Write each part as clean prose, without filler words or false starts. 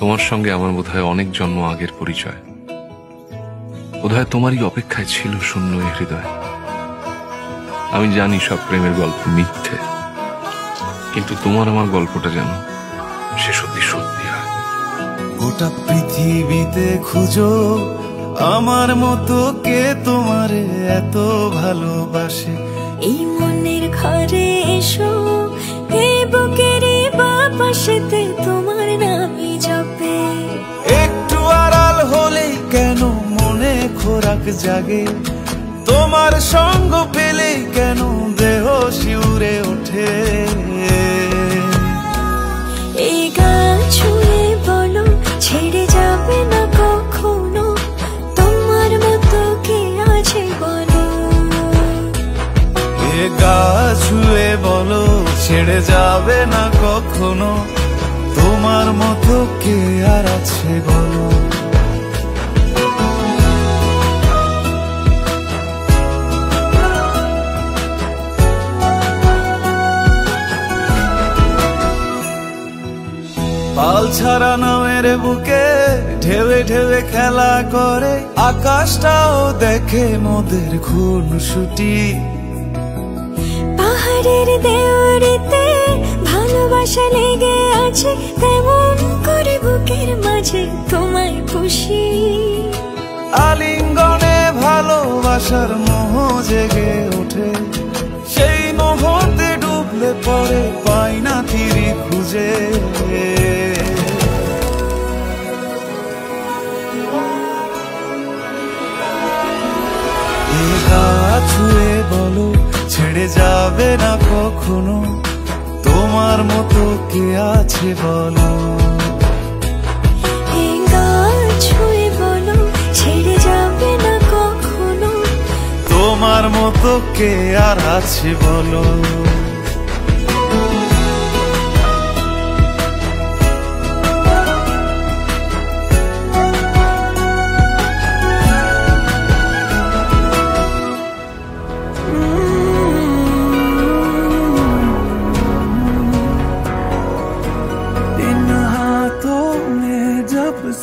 তোমার সঙ্গে আমার বোধহয় অনেক জন্ম আগের পরিচয়। বোধহয় তোমারই অপেক্ষায় ছিল শূন্য এ হৃদয়। আমি জানি সব প্রেমের গল্প মিথ্যে, কিন্তু তোমার আমার গল্পটা যেন সে সত্যি সত্যি হয়। গোটা পৃথিবীতে খুঁজো আমার মতো কে তোমারে এত ভালোবাসে। এই মনের ঘরে এসো, এই বুকের বাপাশেতে তোমার নামই জপে। একটু আড়াল হলেই কেন মনে খোরাক জাগে, তোমার সঙ্গ পেলেই কেন দেহ শিউরে ওঠে। এই গান ছুঁয়ে বলো ছেড়ে যাবে না কখনো, তোমার মতো কে আছে বলো। এ গা ছুঁয়ে বলো ছেড়ে যাবে না কখনো, তোমার মতো কে আর আছে বলো। পাল ছাড়া নামের বুকে ঢেউে ঢেউে খেলা করে, আকাশটাও দেখে মোদের খুনসুটি। পাহাড়ের দেওয়ারিতে ভালোবাসা লেগে আছে, তেমন করে বুকের মাঝে তোমায় খুশি। আলিঙ্গনে ভালোবাসার মোহ জেগে ওঠে, সেই মোহতে ডুবলে পরে পাই না তীরে খুঁজে। এ গা ছুঁয়ে বলো ছেড়ে যাবে না কখনো, তোমার মতো কে আছে বলো। এই গান ছুঁয়ে বলো ছেড়ে যাবে না কখনো, তোমার মতো কে আর আছে বলো।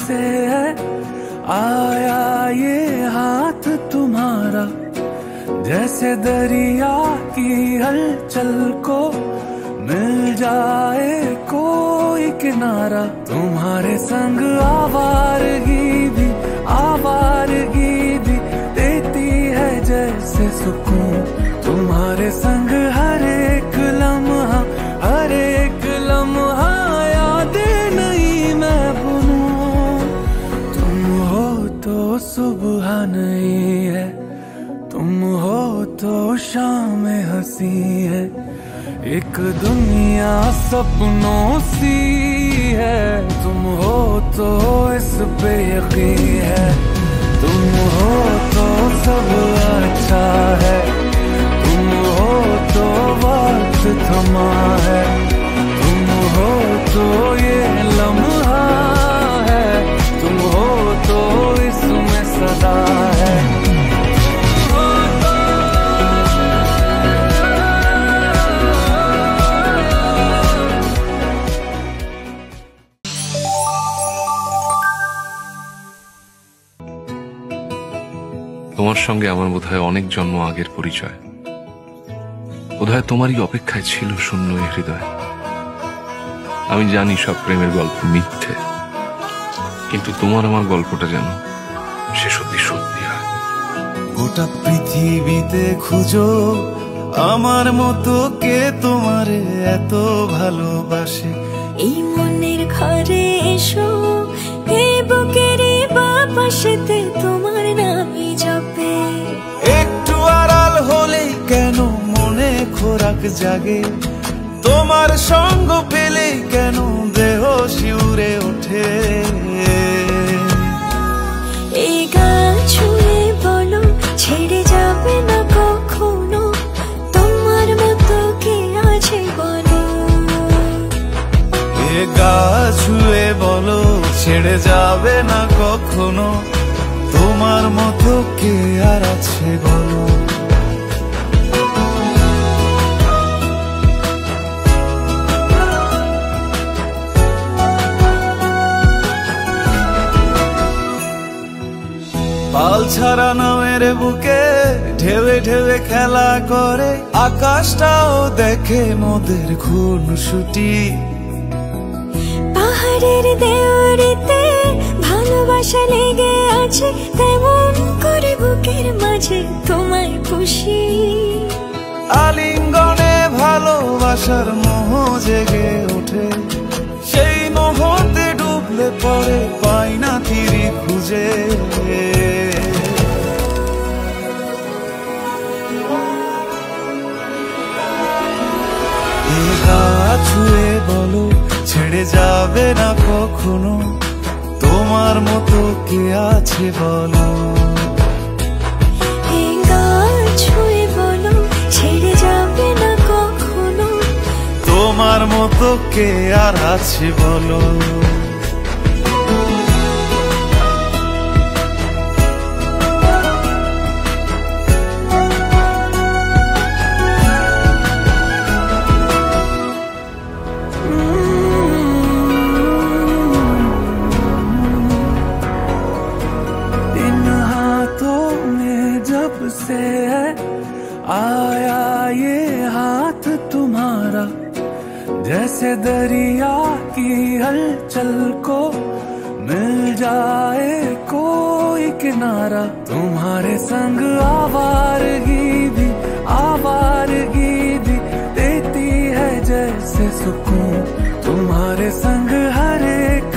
से आया ये हाथ तुम्हारा, जैसे दरिया की हलचल को मिल जाए कोई किनारा। तुम्हारे संग आवारगी भी देती है जैसे सुकून। तुम्हारे संग हर एक लम्हा यादें नहीं मैं भूलूं। तुम हो तो सुबह नहीं है, तुम हो तो शाम हंसी है, एक दुनिया सपनों सी है। तुम हो तो इस पे यकीन है, तुम हो तो सब अच्छा है, तुम हो तो वक्त थमा है, तुम हो तो ये लम्हा है, तुम हो तो इसमें सदा है। তোমার সঙ্গে আমার বোধহয় অনেক জন্ম আগের পরিচয়। বোধহয় তোমারই অপেক্ষায় ছিল শূন্য এ হৃদয়। আমি জানি সব প্রেমের গল্প মিথ্যে, কিন্তু তোমার আমার গল্পটা যেন সে সত্যি সত্যি হয়। গোটা পৃথিবীতে খুঁজো আমার মতো কে তোমারে এত ভালোবাসে। এই মনের ঘরে এসো, এই বুকের বাপাশেতে তোমার নামই জপে। একটু আড়াল হলেই কেন মনে খোরাক জাগে, তোমার সঙ্গ পেলেই কেন দেহ শিউরে ওঠে। এই গান ছুঁয়ে বলো ছেড়ে যাবে না কখনো, তোমার মতো কে আছে বলো। এ গা ছুঁয়ে বলো ছেড়ে যাবে না কখনো, তোমার মতো কে আর আছে বলো। ছাড়া নামের বুকে ঢেউে ঢেউে খেলা করে, আকাশটাও দেখে মোদের খুনসুটি। পাহাড়ের দেওয়ারিতে ভালোবাসা লেগে আছে, তেমন করে বুকের মাঝে তোমায় খুশি। আলিঙ্গনে ভালোবাসার মোহ জেগে ওঠে, সেই মোহতে ডুবলে পড়ে পাই না তীরে খুঁজে। এ গা ছুঁয়ে বলো ছেড়ে যাবে না কখনো, তোমার মতো কে আছে বলো। এই গান ছুঁয়ে বলো ছেড়ে যাবে না কখনো, তোমার মতো কে আর আছে বলো। से है आया ये हाथ तुम्हारा, जैसे दरिया की हलचल को मिल जाए कोई किनारा। तुम्हारे संग आवारगी भी देती है जैसे सुकून। तुम्हारे संग हर एक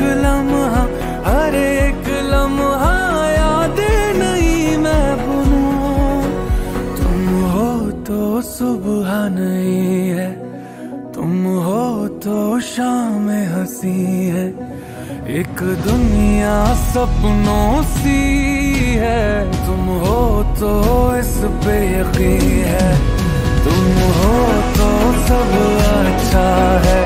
लम्हा यादें नहीं मैं भूलूं। तुम हो तो सुबह नहीं है, तुम हो तो शाम हंसी है, एक दुनिया सपनों सी है। तुम हो तो इस पे यकीन है, तुम हो तो सब अच्छा है।